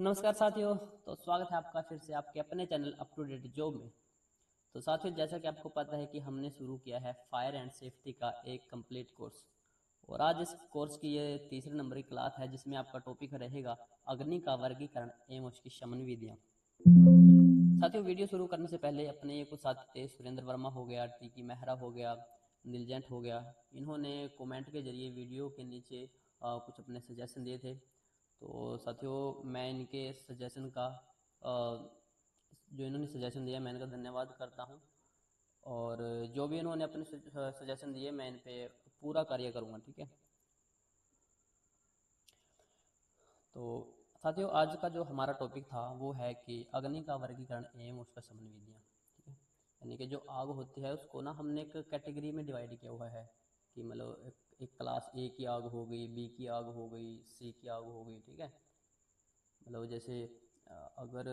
नमस्कार साथियों। तो स्वागत है आपका फिर से आपके अपने channel up to date job में। तो साथियों, जैसा कि आपको पता है कि हमने शुरू किया है फायर एंड सेफ्टी का एक कंप्लीट कोर्स, और आज इस कोर्स की ये तीसरे नंबर की क्लास है जिसमें आपका टॉपिक रहेगा अग्नि का वर्गीकरण एवं उसकी शमन विधियाँ। साथियों, वीडियो शुरू करने से पहले अपने ये कुछ साथी थे, सुरेंद्र वर्मा हो गया, टीकी मेहरा हो गया, नीलजेंट हो गया, इन्होंने कमेंट के जरिए वीडियो के नीचे कुछ अपने सजेशन दिए थे। तो साथियों, मैं इनके सजेशन का जो इन्होंने सजेशन दिया मैं इनका धन्यवाद करता हूं, और जो भी इन्होंने अपने सजेशन दिए मैं इन पे पूरा कार्य करूंगा। ठीक है। तो साथियों, आज का जो हमारा टॉपिक था वो है कि अग्नि का वर्गीकरण एवं उसका शमन विधियाँ। ठीक है। यानी कि जो आग होती है उसको ना हमने एक कैटेगरी में डिवाइड किया हुआ है कि मतलब एक क्लास ए की आग हो गई, बी की आग हो गई, सी की आग हो गई। ठीक है। मतलब जैसे अगर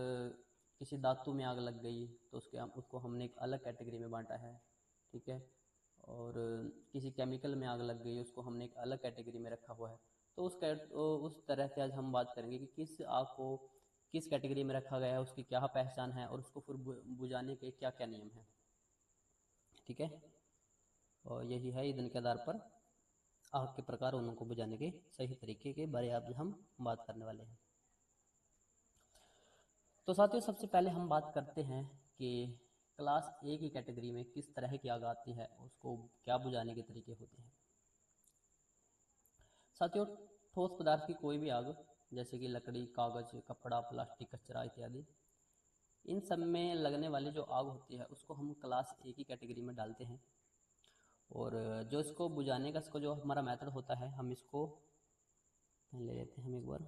किसी धातु में आग लग गई तो उसको हमने एक अलग कैटेगरी में बांटा है। ठीक है। और किसी केमिकल में आग लग गई उसको हमने एक अलग कैटेगरी में रखा हुआ है। तो उस तरह से आज हम बात करेंगे कि किस आग को किस कैटेगरी में रखा गया है, उसकी क्या पहचान है और उसको फिर बुझाने के क्या क्या नियम हैं। ठीक है। और यही है ईंधन के आधार पर आग के प्रकार उनको बुझाने के सही तरीके के बारे आज हम बात करने वाले हैं। तो साथियों, सबसे पहले हम बात करते हैं कि क्लास ए की कैटेगरी में किस तरह की आग आती है, उसको क्या बुझाने के तरीके होते हैं। साथियों, ठोस पदार्थ की कोई भी आग, जैसे कि लकड़ी, कागज, कपड़ा, प्लास्टिक, कचरा इत्यादि, इन सब में लगने वाली जो आग होती है उसको हम क्लास ए की कैटेगरी में डालते हैं। और जो इसको बुझाने का इसको जो हमारा मेथड होता है हम इसको ले लेते हैं हम एक बार।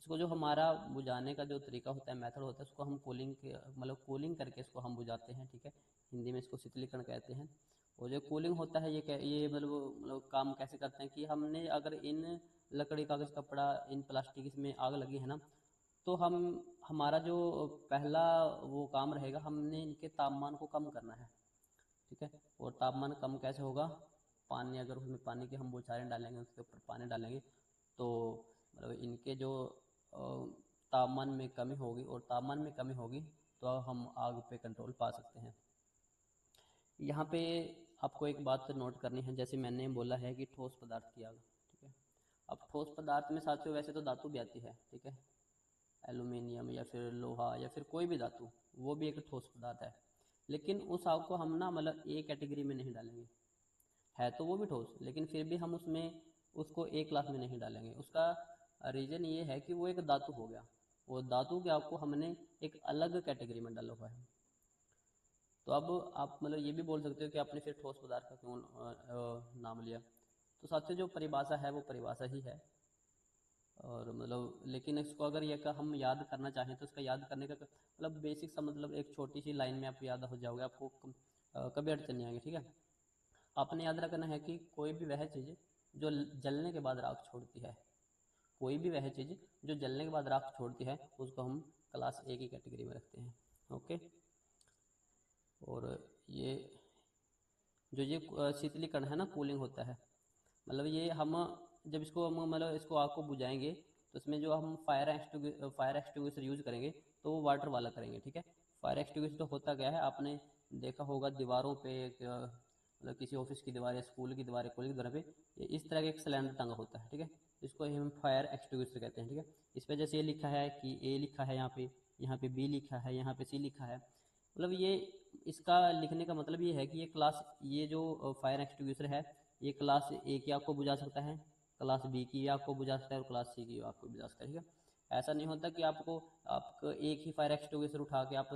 इसको जो हमारा बुझाने का जो तरीका होता है, मेथड होता है, उसको हम कूलिंग के मतलब कूलिंग करके इसको हम बुझाते हैं। ठीक है। हिंदी में इसको शीतलीकरण कहते हैं। और जो कूलिंग होता है ये मतलब काम कैसे करते हैं कि हमने अगर इन लकड़ी, कागज़, कपड़ा, इन प्लास्टिक इसमें आग लगी है ना, तो हमारा जो पहला वो काम रहेगा, हमने इनके तापमान को कम करना है। ठीक है। और तापमान कम कैसे होगा? पानी, अगर उसमें पानी की हम बौछारें डालेंगे, उसके ऊपर पानी डालेंगे तो मतलब इनके जो तापमान में कमी होगी, और तापमान में कमी होगी तो हम आग पे कंट्रोल पा सकते हैं। यहाँ पे आपको एक बात नोट करनी है, जैसे मैंने बोला है कि ठोस पदार्थ की आग। ठीक है। अब ठोस पदार्थ में साथियों वैसे तो धातु भी आती है। ठीक है। एल्यूमिनियम या फिर लोहा या फिर कोई भी धातु, वो भी एक ठोस पदार्थ है। लेकिन उस आग को हम ना मतलब ए कैटेगरी में नहीं डालेंगे। है तो वो भी ठोस, लेकिन फिर भी हम उसमें उसको ए क्लास में नहीं डालेंगे। उसका रीज़न ये है कि वो एक धातु हो गया, और धातु के आग को हमने एक अलग कैटेगरी में डाला हुआ है। तो अब आप मतलब ये भी बोल सकते हो कि आपने फिर ठोस पदार्थ का क्यों नाम लिया। तो साथियों, जो परिभाषा है वो परिभाषा ही है। और मतलब लेकिन इसको अगर ये का हम याद करना चाहें तो इसका याद करने का मतलब बेसिक सा मतलब एक छोटी सी लाइन में आपको याद हो जाओगे, आपको कभी अड़चन नहीं आएगी। ठीक है। आपने याद रखना है कि कोई भी वह चीज़ जो जलने के बाद राख छोड़ती है, कोई भी वह चीज़ जो जलने के बाद राख छोड़ती है उसको हम क्लास ए की कैटेगरी में रखते हैं। ओके। और ये जो ये शीतलीकरण है ना, कूलिंग होता है, मतलब ये हम जब इसको हम मतलब इसको आग को बुझाएंगे तो इसमें जो हम फायर एक्सटिंग्विशर यूज़ करेंगे तो वो वाटर वाला करेंगे। ठीक है। फायर एक्सटिंग्विशर तो होता क्या है, आपने देखा होगा दीवारों पे मतलब किसी ऑफिस की दीवार या स्कूल की दीवार या कॉलेज की दीवार पे इस तरह का एक सिलेंडर टंगा होता है। ठीक है। इसको हम फायर एक्सटिंग्विशर कहते हैं। ठीक है। इस पर जैसे ये लिखा है कि ए लिखा है यहाँ पे बी लिखा है, यहाँ पे सी लिखा है, मतलब ये इसका लिखने का मतलब ये है कि ये जो फायर एक्सटिंग्विशर है ये क्लास ए की आग को बुझा सकता है, क्लास बी की आग को बुझा सकता है, और क्लास सी की आग को बुझा सकता है। ठीक है। ऐसा नहीं होता कि आपको एक ही फायर एक्सटिंग्विशर उठा के आप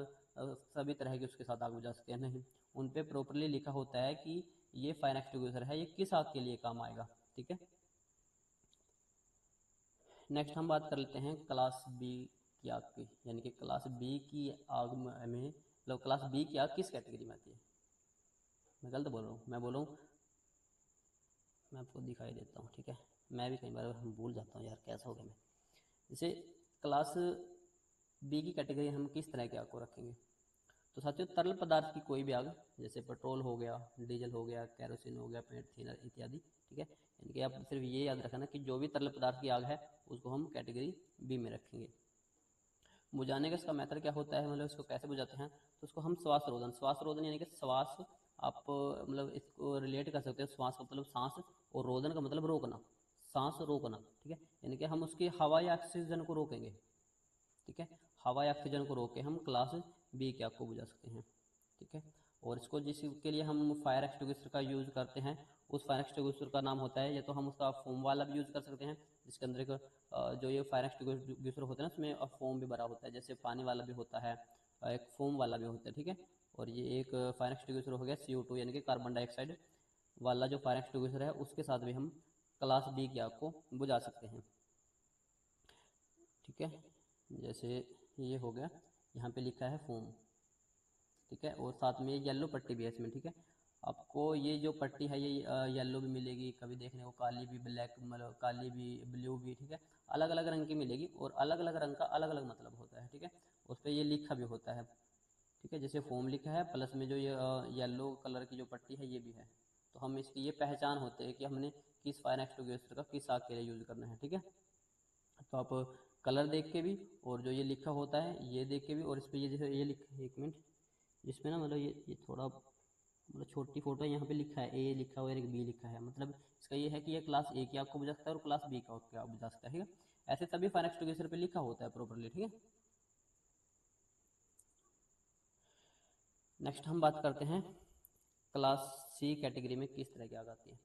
सभी तरह के उसके साथ आग बुझा सकते हैं, नहीं। उन पे प्रॉपरली लिखा होता है कि ये फायर एक्सटिंग्विशर है, ये किस आग के लिए काम आएगा। ठीक है। नेक्स्ट हम बात कर लेते हैं क्लास बी की आग की, यानी कि क्लास बी की आग में मतलब क्लास बी की आग किस कैटेगरी में आती है। मैं गलत बोल रहा हूँ, मैं बोल रहा हूँ, मैं आपको दिखाई देता हूँ। ठीक है। मैं भी कई बार हम भूल जाता हूँ यार, कैसा हो गया मैं। जैसे क्लास बी की कैटेगरी हम किस तरह की आग को रखेंगे। तो साथियों, तरल पदार्थ की कोई भी आग, जैसे पेट्रोल हो गया, डीजल हो गया, कैरोसिन हो गया, पेंट थिनर इत्यादि। ठीक है। यानी कि आप सिर्फ ये याद रखना कि जो भी तरल पदार्थ की आग है उसको हम कैटेगरी बी में रखेंगे। बुझाने का इसका मेथड क्या होता है, मतलब इसको कैसे बुझाते हैं, तो उसको हम श्वास रोधन यानी कि श्वास, आप मतलब इसको रिलेट कर सकते हो, श्वास का मतलब सांस और रोधन का मतलब रोकना, सांस रोकना, ठीक है, यानी कि हम उसकी हवा या ऑक्सीजन को रोकेंगे, ठीक है, हवा या ऑक्सीजन को रोक के हम क्लास बी की आग को बुझा सकते हैं, ठीक है। और इसको जिसके लिए हम फायर एक्सटिंग्विशर का यूज़ करते हैं, उस फायर एक्सटिंग्विशर का नाम होता है, या तो हम उसका फोम वाला भी यूज़ कर सकते हैं, जिसके अंदर एक जो ये फायर एक्सटिंग्विशर होता है ना, उसमें फोम भी भरा होता है, जैसे पानी वाला भी होता है, एक फोम वाला भी होता है, ठीक है। और ये एक फायर एक्सटिंग्विशर हो गया CO2 यानी कि कार्बन डाइऑक्साइड वाला जो फायर एक्सटिंग्विशर है, उसके साथ भी हम क्लास बी की आग को बुझा सकते हैं, ठीक है। जैसे ये हो गया, यहाँ पे लिखा है फोम, ठीक है, और साथ में येलो पट्टी भी है इसमें, ठीक है। आपको ये जो पट्टी है ये येलो भी मिलेगी, कभी देखने को काली भी, ब्लैक मतलब काली भी, ब्लू भी, ठीक है, अलग अलग रंग की मिलेगी, और अलग अलग रंग का अलग अलग मतलब होता है, ठीक है। उस पर ये लिखा भी होता है, ठीक है, जैसे फोम लिखा है, प्लस में जो ये येलो कलर की जो पट्टी है ये भी है, तो हम इसकी ये पहचान होते हैं कि हमने किस फायर एक्सटिंग्विशर का किस आग के लिए यूज़ करना है, ठीक है। तो आप कलर देख के भी, और जो ये लिखा होता है ये देख के भी, और इस पर ये जैसे ये लिखा, एक मिनट, जिसमें ना मतलब ये थोड़ा मतलब छोटी फोटो है, यहाँ पे लिखा है ए लिखा हुआ है, एक बी लिखा है, मतलब इसका ये है कि ये क्लास ए की आग को बुझा सकता है और क्लास बी का आग बुझा सकता है, ठीक है। ऐसे सभी फायर एक्सटिंग्विशर पे लिखा होता है प्रॉपरली, ठीक है। नेक्स्ट हम बात करते हैं क्लास सी कैटेगरी में किस तरह की आग आती है।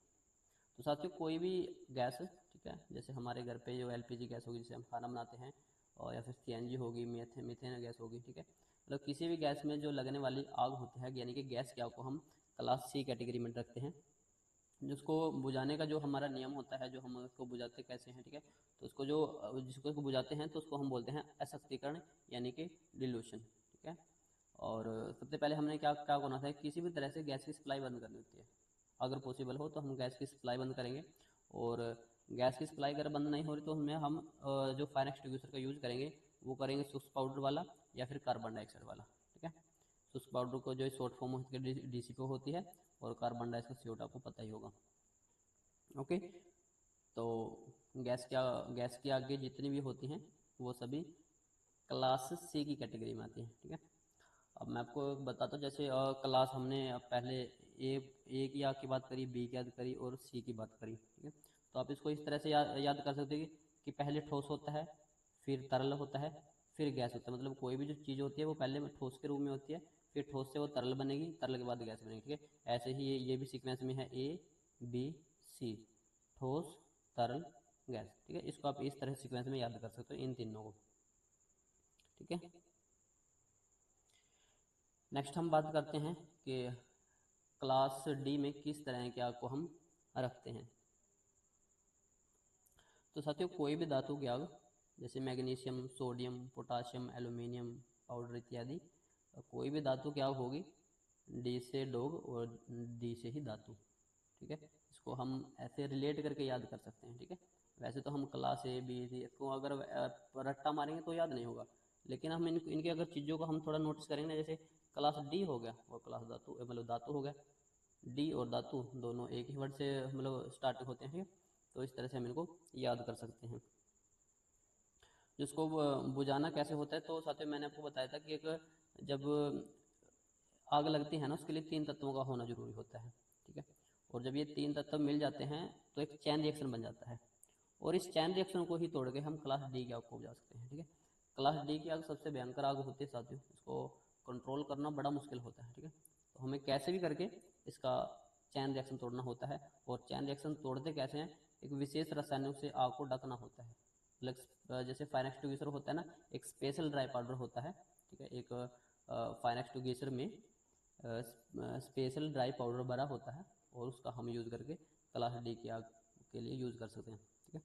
तो साथियों कोई भी गैस, ठीक है, जैसे हमारे घर पे जो LPG गैस होगी जिसे हम खाना बनाते हैं, और या फिर CNG होगी, मीथेन गैस होगी, ठीक है, मतलब किसी भी गैस में जो लगने वाली आग होती है, यानी कि गैस की आग को हम क्लास सी कैटेगरी में रखते हैं। जिसको बुझाने का जो हमारा नियम होता है, जो हम उसको बुझाते कैसे हैं, ठीक है, तो उसको जो जिसको उसको बुझाते हैं तो उसको हम बोलते हैं असक्तीकरण यानी कि डिल्यूशन, ठीक है। और सबसे पहले हमने क्या क्या करना था, किसी भी तरह से गैस की सप्लाई बंद करनी होती है, अगर पॉसिबल हो तो हम गैस की सप्लाई बंद करेंगे, और गैस की सप्लाई अगर बंद नहीं हो रही तो हमें हम जो फायर एक्सटिंग्विशर का यूज़ करेंगे वो करेंगे शुष्क पाउडर वाला या फिर कार्बन डाइऑक्साइड वाला, ठीक है। शुष्क पाउडर को जो शॉर्ट फॉर्म होती है DCPO होती है, और कार्बन डाइऑक्साइड CO आपको पता ही होगा, ओके। तो गैस की आगे जितनी भी होती हैं वो सभी क्लास सी की कैटेगरी में आती हैं, ठीक है। अब मैं आपको बताता हूँ, जैसे क्लास हमने अब पहले ए की आग की बात करी, बी की याद करी और सी की बात करी, ठीक है। तो आप इसको इस तरह से याद कर सकते हैं कि पहले ठोस होता है, फिर तरल होता है, फिर गैस होता है, मतलब कोई भी जो चीज़ होती है वो पहले में ठोस के रूप में होती है, फिर ठोस से वो तरल बनेगी, तरल के बाद गैस बनेगी, ठीक है। ऐसे ही ये भी सीक्वेंस में है A B C, ठोस तरल गैस, ठीक है। इसको आप इस तरह सीक्वेंस में याद कर सकते हो इन तीनों को, ठीक है। नेक्स्ट हम बात करते हैं कि क्लास डी में किस तरह की आग को हम रखते हैं। तो साथियों कोई भी धातु की आग, जैसे magnesium, sodium, potassium, aluminium powder इत्यादि, कोई भी धातु की आग होगी, डी से डॉग और डी से ही धातु, ठीक है। इसको हम ऐसे रिलेट करके याद कर सकते हैं, ठीक है। वैसे तो हम क्लास A B C इसको अगर रट्टा मारेंगे तो याद नहीं होगा, लेकिन हम इनके अगर चीज़ों को हम थोड़ा नोटिस करेंगे ना, जैसे क्लास डी हो गया और क्लास धातु मतलब धातु हो गया, डी और धातु दोनों एक ही वर्ड से मतलब स्टार्ट होते हैं, तो इस तरह से हम इनको याद कर सकते हैं। जिसको बुझाना कैसे होता है, तो साथियों मैंने आपको बताया था कि एक जब आग लगती है ना, उसके लिए 3 तत्वों का होना जरूरी होता है, ठीक है। और जब ये 3 तत्व मिल जाते हैं तो एक चैन रिएक्शन बन जाता है, और इस चैन रिएक्शन को ही तोड़ के हम क्लास डी की आग को बुझा सकते हैं, ठीक है। क्लास डी की आग सबसे भयंकर आग होती है साथियों, इसको कंट्रोल करना बड़ा मुश्किल होता है, ठीक है। तो हमें कैसे भी करके इसका चैन रिएक्शन तोड़ना होता है, और चैन रिएक्शन तोड़ते कैसे हैं, एक विशेष रसायनों से आग को ढकना होता है, जैसे फायर एक्सटिंग्विशर होता है ना, एक स्पेशल ड्राई पाउडर होता है, ठीक है। एक फायर एक्सटिंग्विशर में स्पेशल ड्राई पाउडर भरा होता है, और उसका हम यूज़ करके क्लास डी की आग के लिए यूज़ कर सकते हैं, ठीक है।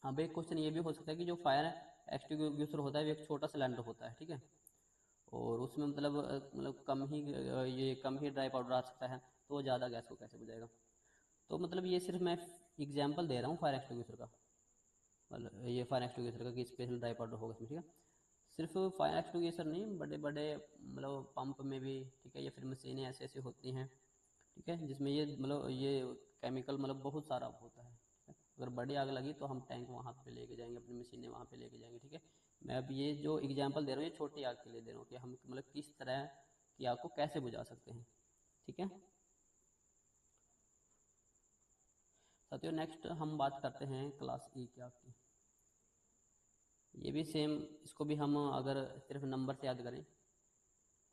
अब एक क्वेश्चन ये भी हो सकता है कि जो फायर एक्सटिंग्विशर होता है वो एक छोटा सिलेंडर होता है, ठीक है, और उसमें मतलब कम ही ड्राई पाउडर आ सकता है, तो वो ज़्यादा गैस को कैसे बुझाएगा। तो मतलब ये सिर्फ मैं एग्जाम्पल दे रहा हूँ फायर एक्सटिंग्विशर का, मतलब ये फायर एक्सटिंग्विशर का कि स्पेशल ड्राई पाउडर होगा इसमें, ठीक है। सिर्फ फायर एक्सटिंग्विशर नहीं, बड़े बड़े मतलब पंप में भी, ठीक है, या फिर मशीनें ऐसी ऐसी होती हैं, ठीक है, जिसमें ये मतलब ये केमिकल मतलब बहुत सारा होता है, ठीक है। अगर बड़ी आग लगी तो हम टैंक वहाँ पे लेके जाएंगे, अपनी मशीनें वहाँ पे लेके जाएंगे, ठीक है। मैं अब ये जो एग्जांपल दे रहा हूँ ये छोटी आग के लिए दे रहा हूँ कि हम मतलब किस तरह की आग को कैसे बुझा सकते हैं, ठीक है। साथियों नेक्स्ट हम बात करते हैं क्लास ई की आग की। ये भी सेम, इसको भी हम अगर सिर्फ नंबर से याद करें,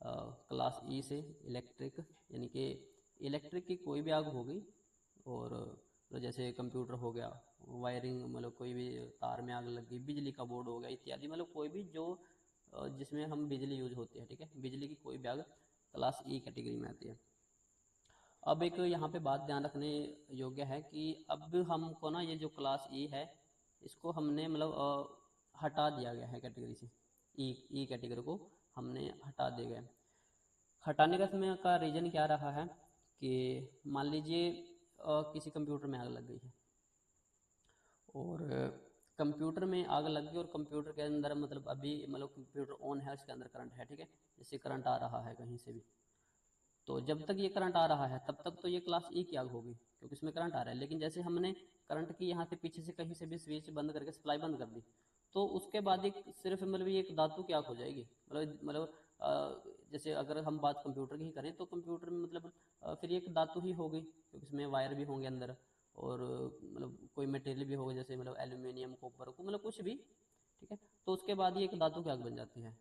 क्लास ई से इलेक्ट्रिक, यानी कि इलेक्ट्रिक की कोई भी आग होगी, और तो जैसे कंप्यूटर हो गया, वायरिंग मतलब कोई भी तार में आग लगी, बिजली का बोर्ड हो गया इत्यादि, मतलब कोई भी जो जिसमें हम बिजली यूज होती है, ठीक है, बिजली की कोई भी आग क्लास ई कैटेगरी में आती है। अब एक यहाँ पे बात ध्यान रखने योग्य है कि अब हमको ना ये जो क्लास ई है इसको हमने मतलब हटा दिया गया है कैटेगरी से, ई कैटेगरी को हमने हटा दिया गया है। हटाने का समय का रीज़न क्या रहा है कि मान लीजिए किसी कंप्यूटर में आग लग गई है, और कंप्यूटर में आग लग गई और कंप्यूटर के अंदर मतलब अभी मतलब कंप्यूटर ऑन है, उसके अंदर करंट है, ठीक है, जैसे करंट आ रहा है कहीं से भी, तो जब तक ये करंट आ रहा है तब तक तो ये क्लास ई की आग होगी क्योंकि इसमें करंट आ रहा है। लेकिन जैसे हमने करंट की यहाँ से पीछे से कहीं से भी स्विच बंद करके सप्लाई बंद कर दी, तो उसके बाद एक सिर्फ मतलब ये एक धातु की आग हो जाएगी। जैसे अगर हम बात कंप्यूटर की ही करें तो कंप्यूटर में मतलब फिर एक धातु ही होगी क्योंकि इसमें वायर भी होंगे अंदर, और मतलब कोई मटेरियल भी होगा जैसे मतलब एल्यूमिनियम, कॉपर को मतलब कुछ भी, ठीक है, तो उसके बाद ये एक धातु की आग बन जाती है।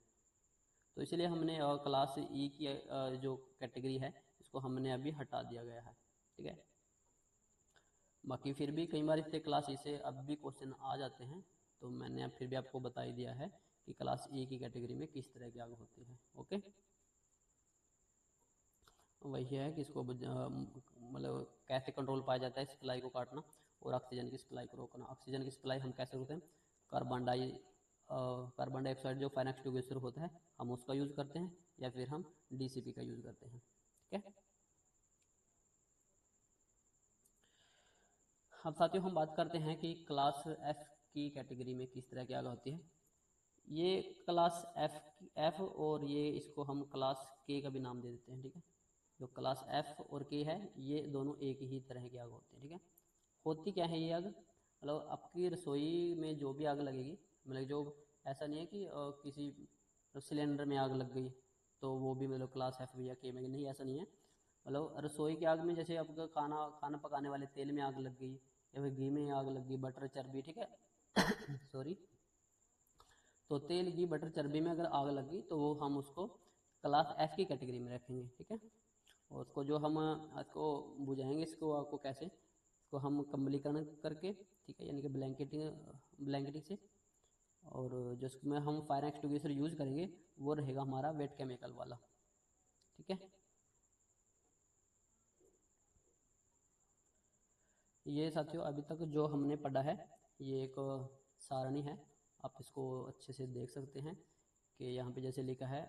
तो इसलिए हमने क्लास ई की जो कैटेगरी है इसको हमने अभी हटा दिया गया है, ठीक है। बाकी फिर भी कई बार इससे क्लास ई से अब भी क्वेश्चन आ जाते हैं, तो मैंने फिर भी आपको बता ही दिया है कि क्लास ई की कैटेगरी में किस तरह की आग होती है। ओके, वही है कि इसको मतलब कैसे कंट्रोल पाया जाता है सप्लाई को काटना और ऑक्सीजन की सप्लाई को रोकना। ऑक्सीजन की सप्लाई हम कैसे रोकते हैं, कार्बन डाइऑक्साइड जो फाइन एक्सटिंग्विशर होता है हम उसका यूज़ करते हैं, या फिर हम डीसीपी का यूज़ करते हैं, ठीक है। अब साथियों हम बात करते हैं कि क्लास एफ की कैटेगरी में किस तरह की आग होती है। ये क्लास एफ और ये इसको हम क्लास के का भी नाम दे देते हैं, ठीक है। जो क्लास एफ और के है ये दोनों एक ही तरह की आग होती है, ठीक है। होती क्या है ये आग, मतलब आपकी रसोई में जो भी आग लगेगी, मतलब जो ऐसा नहीं है कि किसी सिलेंडर में आग लग गई तो वो भी मतलब क्लास एफ या के में, नहीं, ऐसा नहीं है। मतलब रसोई की आग में जैसे आपका खाना खाना पकाने वाले तेल में आग लग गई, या फिर घी में आग लग गई, बटर चर्बी, ठीक है सॉरी, तो तेल घी बटर चर्बी में अगर आग लग गई तो वो हम उसको क्लास एफ की कैटेगरी में रखेंगे, ठीक है। और उसको जो हम इसको बुझाएंगे, इसको आपको कैसे, इसको हम कम्बलीकरण करके, ठीक है, यानी कि ब्लैंकेटिंग से, और जो इसमें हम फायर एक्सटिंग्विशर यूज़ करेंगे वो रहेगा हमारा वेट केमिकल वाला, ठीक है। ये साथियों अभी तक जो हमने पढ़ा है ये एक सारणी है, आप इसको अच्छे से देख सकते हैं कि यहाँ पे जैसे लिखा है,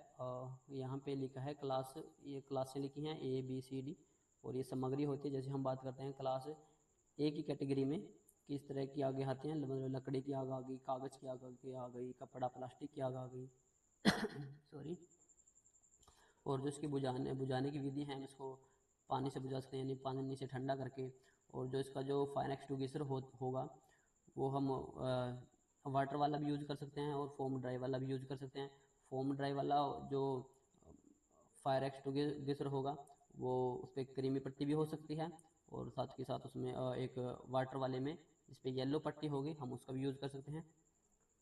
यहाँ पे लिखा है क्लास, ये क्लासें लिखी हैं ए बी सी डी, और ये सामग्री होती है। जैसे हम बात करते हैं क्लास ए की कैटेगरी में किस तरह की आगे आती हैं, मतलब लकड़ी की आग आ गई, कागज़ की आग आ गई, कपड़ा प्लास्टिक की आग आ गई सॉरी। और जो इसकी बुझाने बुझाने की विधि है, इसको पानी से बुझा सकते हैं, यानी पानी से ठंडा करके, और जो इसका जो फायर एक्सटिंग्विशर होगा वो हम वाटर वाला भी यूज़ कर सकते हैं और फोम ड्राई वाला भी यूज़ कर सकते हैं। फोम ड्राई वाला जो फायर एक्सटिंग्विशर होगा वो उस पर क्रीमी पट्टी भी हो सकती है, और साथ के साथ उसमें एक वाटर वाले में जिस पे येलो पट्टी होगी हम उसका भी यूज़ कर सकते हैं।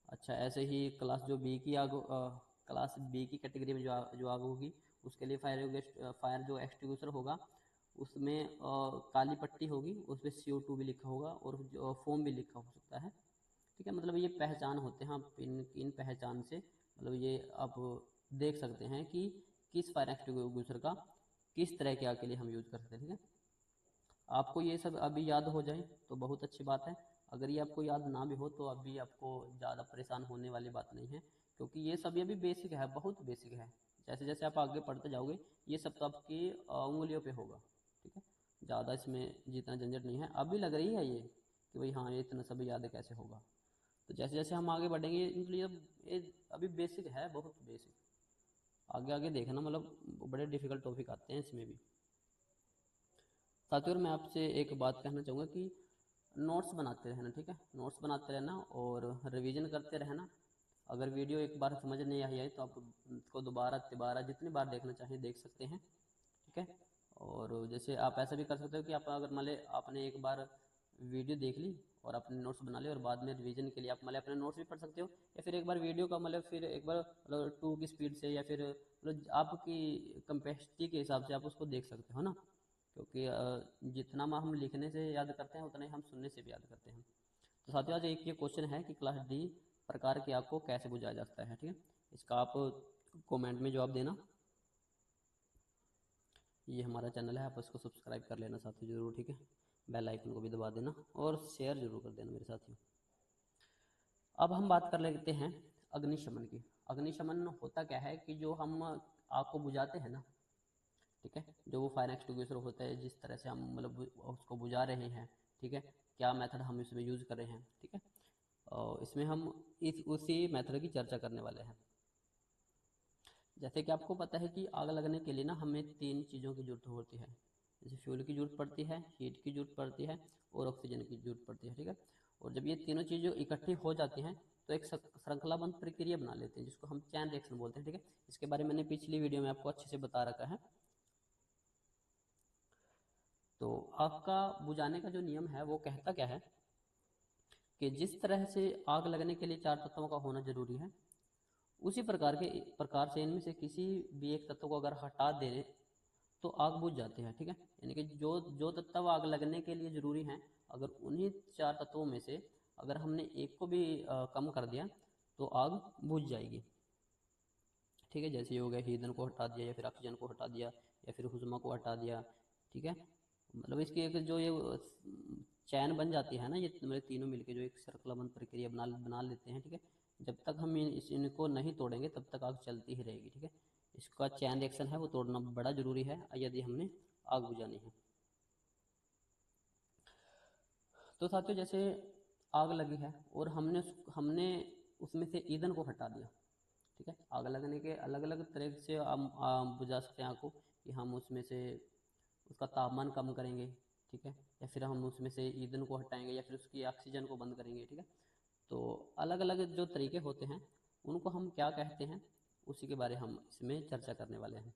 अच्छा, ऐसे ही क्लास जो बी की आग, क्लास बी की कैटेगरी में जो आग होगी उसके लिए फायर जो एक्सटिंग्विशर होगा उसमें काली पट्टी होगी, उस पर CO2 भी लिखा होगा और जो फोम भी लिखा हो सकता है, ठीक है। मतलब ये पहचान होते हैं, आप इन पहचान से मतलब ये आप देख सकते हैं कि किस फायर एक्सटिंग्विशर का किस तरह के आग के लिए हम यूज़ कर सकते हैं, ठीक है। आपको ये सब अभी याद हो जाए तो बहुत अच्छी बात है, अगर ये आपको याद ना भी हो तो अभी आपको ज़्यादा परेशान होने वाली बात नहीं है, क्योंकि ये सब अभी बेसिक है, बहुत बेसिक है। जैसे जैसे आप आगे पढ़ते जाओगे ये सब तो आपकी उंगलियों पे होगा, ठीक है। ज़्यादा इसमें जितना झंझट नहीं है, अभी लग रही है ये कि भाई हाँ ये इतना सब याद कैसे होगा, तो जैसे जैसे हम आगे बढ़ेंगे इसलिए ये अभी बेसिक है, बहुत बेसिक। आगे आगे देखना मतलब बड़े डिफिकल्ट टॉपिक आते हैं इसमें भी। साथियों मैं आपसे एक बात कहना चाहूँगा कि नोट्स बनाते रहना, ठीक है, नोट्स बनाते रहना और रिवीजन करते रहना। अगर वीडियो एक बार समझ नहीं आई है तो आप उसको दोबारा तिबारा जितनी बार देखना चाहिए देख सकते हैं, ठीक है। और जैसे आप ऐसा भी कर सकते हो कि आप अगर मान लें आपने एक बार वीडियो देख ली और अपने नोट्स बना लिए और बाद में रिवीजन के लिए आप मतलब अपने नोट्स भी पढ़ सकते हो, या फिर एक बार वीडियो का मतलब फिर एक बार मतलब 2 की स्पीड से या फिर मतलब आपकी कैपेसिटी के हिसाब से आप उसको देख सकते हो ना, क्योंकि जितना हम लिखने से याद करते हैं उतना ही हम सुनने से भी याद करते हैं। तो साथियों आज एक ये क्वेश्चन है कि क्लास डी प्रकार की आग को कैसे बुझाया जा सकता है, ठीक है। इसका आप कमेंट में जवाब देना। ये हमारा चैनल है, आप इसको सब्सक्राइब कर लेना साथियों जरूर, ठीक है। बेल आइकन को भी दबा देना और शेयर जरूर कर देना मेरे साथियों। अब हम बात कर लेते हैं अग्निशमन की। अग्निशमन होता क्या है कि जो हम आग को बुझाते हैं ना, ठीक है, जो वो फायर एक्सटिंग्विशर होता है जिस तरह से हम मतलब उसको बुझा रहे हैं, ठीक है, क्या मेथड हम इसमें यूज़ कर रहे हैं, ठीक है। और इसमें हम इस उसी मेथड की चर्चा करने वाले हैं। जैसे कि आपको पता है कि आग लगने के लिए ना हमें 3 चीज़ों की जरूरत होती है। जैसे फ्यूल की जरूरत पड़ती है, हीट की जरूरत पड़ती है और ऑक्सीजन की जरूरत पड़ती है, ठीक है। और जब ये तीनों चीज़ें इकट्ठी हो जाती हैं तो एक श्रृंखलाबद्ध प्रक्रिया बना लेते हैं जिसको हम चैन रिएक्शन बोलते हैं, ठीक है। इसके बारे में मैंने पिछली वीडियो में आपको अच्छे से बता रखा है। तो आग का बुझाने का जो नियम है वो कहता क्या है कि जिस तरह से आग लगने के लिए 4 तत्वों का होना जरूरी है, उसी प्रकार से इनमें से किसी भी एक तत्व को अगर हटा दें तो आग बुझ जाती है, ठीक है। यानी कि जो जो तत्व आग लगने के लिए जरूरी हैं, अगर उन्हीं 4 तत्वों में से अगर हमने एक को भी कम कर दिया तो आग बुझ जाएगी, ठीक है। जैसे ये हो गया, ईंधन को हटा दिया या फिर ऑक्सीजन को हटा दिया या फिर हुजमा को हटा दिया, ठीक है। मतलब इसकी एक जो ये चैन बन जाती है ना, ये मतलब तीनों मिलके जो एक श्रृंखलाबद्ध प्रक्रिया बना लेते हैं, ठीक है। जब तक हम इनको नहीं तोड़ेंगे तब तक आग चलती ही रहेगी, ठीक है। इसका चैन रिएक्शन है वो तोड़ना बड़ा जरूरी है यदि हमने आग बुझानी है। तो साथियों जैसे आग लगी है और हमने उसमें से ईंधन को हटा दिया, ठीक है। आग लगने के अलग अलग तरह से हम बुझा सकते हैं आग को, कि हम उसमें से उसका तापमान कम करेंगे, ठीक है, या फिर हम उसमें से ईंधन को हटाएंगे या फिर उसकी ऑक्सीजन को बंद करेंगे, ठीक है। तो अलग अलग जो तरीके होते हैं उनको हम क्या कहते हैं उसी के बारे हम इसमें चर्चा करने वाले हैं।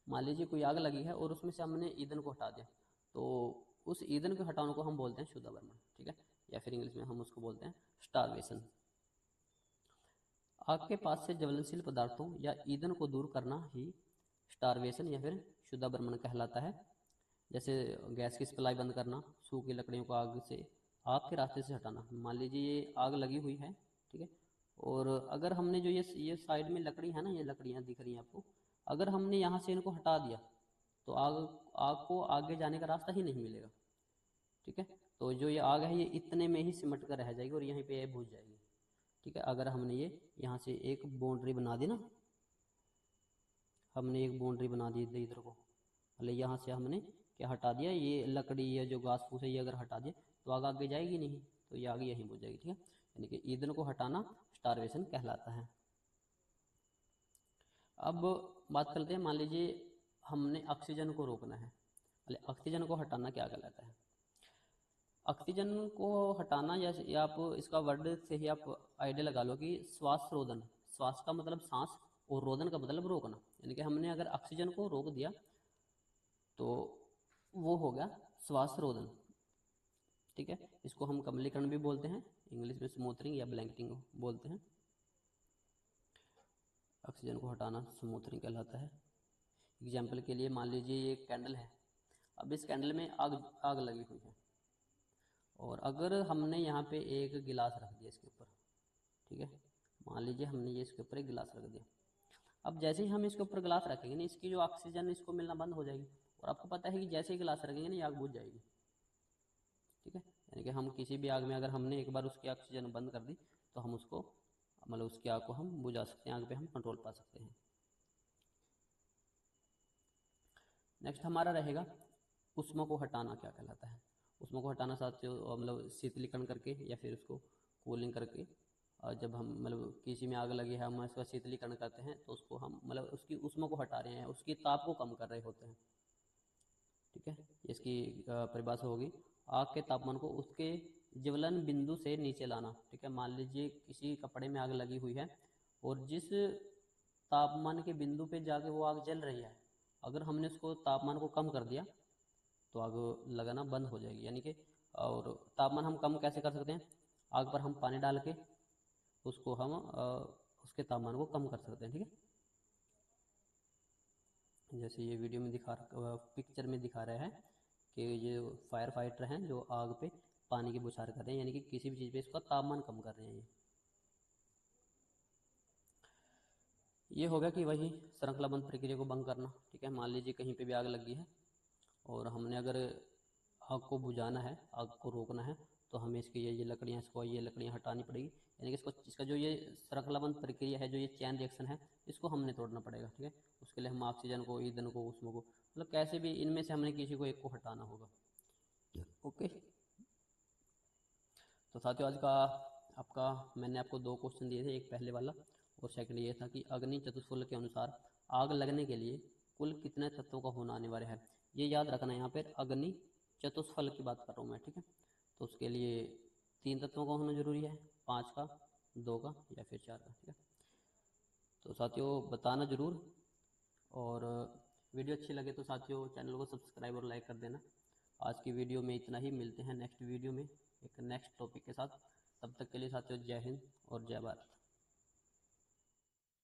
मान लीजिए कोई आग लगी है और उसमें से हमने ईंधन को हटा दिया, तो उस ईंधन को हटाने को हम बोलते हैं शुद्धावरण, ठीक है, या फिर इंग्लिश में हम उसको बोलते हैं स्टारवेशन। आग के पास से ज्वलनशील पदार्थों या ईंधन को दूर करना ही स्टारवेशन या फिर शुद्धावरण कहलाता है। जैसे गैस की सप्लाई बंद करना, सूखी लकड़ियों को आग के रास्ते से हटाना। मान लीजिए ये आग लगी हुई है, ठीक है, और अगर हमने जो ये साइड में लकड़ी है ना, ये लकड़ियाँ दिख रही हैं आपको, अगर हमने यहाँ से इनको हटा दिया तो आग आग को आगे जाने का रास्ता ही नहीं मिलेगा, ठीक है। तो जो ये आग है ये इतने में ही सिमट कर रह जाएगी और यहीं पे ये बुझ जाएगी, ठीक है। अगर हमने ये यहाँ से एक बाउंड्री बना दी ना, हमने एक बाउंड्री बना दी इधर को, मतलब यहाँ से हमने क्या हटा दिया, ये लकड़ी या जो घास फूस है ये अगर हटा दिया तो आग आगे जाएगी नहीं, तो ये आगे यहीं बुझ जाएगी, ठीक है। यानी कि ईंधन को हटाना स्टारवेशन कहलाता है। अब बात करते हैं, मान लीजिए हमने ऑक्सीजन को रोकना है, ऑक्सीजन को हटाना क्या कहलाता है। ऑक्सीजन को हटाना या आप इसका वर्ड से ही आप आइडिया लगा लो कि श्वास रोधन। श्वास का मतलब सांस और रोधन का मतलब रोकना, यानी कि हमने अगर ऑक्सीजन को रोक दिया तो वो हो गया श्वास रोधन, ठीक है। इसको हम कमलीकरण भी बोलते हैं, इंग्लिश में स्मूथनिंग या ब्लैंकेटिंग बोलते हैं। ऑक्सीजन को हटाना स्मूथनिंग कहलाता है। एग्जाम्पल के लिए मान लीजिए ये कैंडल है, अब इस कैंडल में आग आग लगी हुई है और अगर हमने यहाँ पे एक गिलास रख दिया इसके ऊपर, ठीक है, मान लीजिए हमने ये इसके ऊपर एक गिलास रख दिया। अब जैसे ही हम इसके ऊपर गिलास रखेंगे ना, इसकी जो ऑक्सीजन इसको मिलना बंद हो जाएगी और आपको पता है कि जैसे ही गिलास रखेंगे ना ये आग बुझ जाएगी, ठीक है। यानी कि हम किसी भी आग में अगर हमने एक बार उसकी ऑक्सीजन बंद कर दी तो हम उसको मतलब उसकी आग को हम बुझा सकते हैं, आग पे हम कंट्रोल पा सकते हैं। नेक्स्ट हमारा रहेगा उष्मा को हटाना क्या कहलाता है। उष्मा को हटाना साथियों मतलब शीतलीकरण करके या फिर उसको कूलिंग करके, और जब हम मतलब किसी में आग लगी है हम उसका शीतलीकरण करते हैं तो उसको हम मतलब उसकी उष्मा को हटा रहे हैं, उसकी ताप को कम कर रहे होते हैं, ठीक है। इसकी परिभाषा होगी आग के तापमान को उसके ज्वलन बिंदु से नीचे लाना। ठीक है, मान लीजिए किसी कपड़े में आग लगी हुई है और जिस तापमान के बिंदु पे जाके वो आग जल रही है, अगर हमने उसको तापमान को कम कर दिया तो आग लगाना बंद हो जाएगी। यानी कि और तापमान हम कम कैसे कर सकते हैं, आग पर हम पानी डाल के उसको हम उसके तापमान को कम कर सकते हैं। ठीक है, जैसे ये वीडियो में पिक्चर में दिखा रहे हैं कि ये फायर फाइटर हैं जो आग पे पानी की बौछार कर रहे हैं, यानी कि किसी भी चीज़ पे इसका तापमान कम कर रहे हैं। ये हो गया कि वही श्रृंखलाबंध प्रक्रिया को भंग करना। ठीक है, मान लीजिए कहीं पे भी आग लगी है और हमने अगर आग को बुझाना है, आग को रोकना है, तो हमें इसकी ये लकड़ियाँ इसको ये लकड़ियाँ हटानी पड़ेगी। यानी कि इसका जो ये श्रृंखलाबंध प्रक्रिया है, जो ये चैन रिएक्शन है, इसको हमने तोड़ना पड़ेगा। ठीक है, उसके लिए हम ऑक्सीजन को, ईंधन को, उष्मा को, मतलब कैसे भी इनमें से हमने किसी को एक को हटाना होगा। ओके, तो साथियों आज का आपका मैंने आपको 2 क्वेश्चन दिए थे, एक पहले वाला और सेकंड ये था कि अग्नि चतुष्फल के अनुसार आग लगने के लिए कुल कितने तत्वों का होना अनिवार्य है। ये याद रखना है, यहाँ पर अग्नि चतुष्फल की बात कर रहा हूँ मैं। ठीक है, तो उसके लिए 3 तत्वों का होना जरूरी है, 5 का, 2 का या फिर 4 का। ठीक है, तो साथियों बताना जरूर, और वीडियो अच्छी लगे तो साथियों चैनल को सब्सक्राइब और लाइक कर देना। आज की वीडियो में इतना ही, मिलते हैं नेक्स्ट वीडियो में एक नेक्स्ट टॉपिक के साथ। तब तक के लिए साथियों जय हिंद और जय भारत।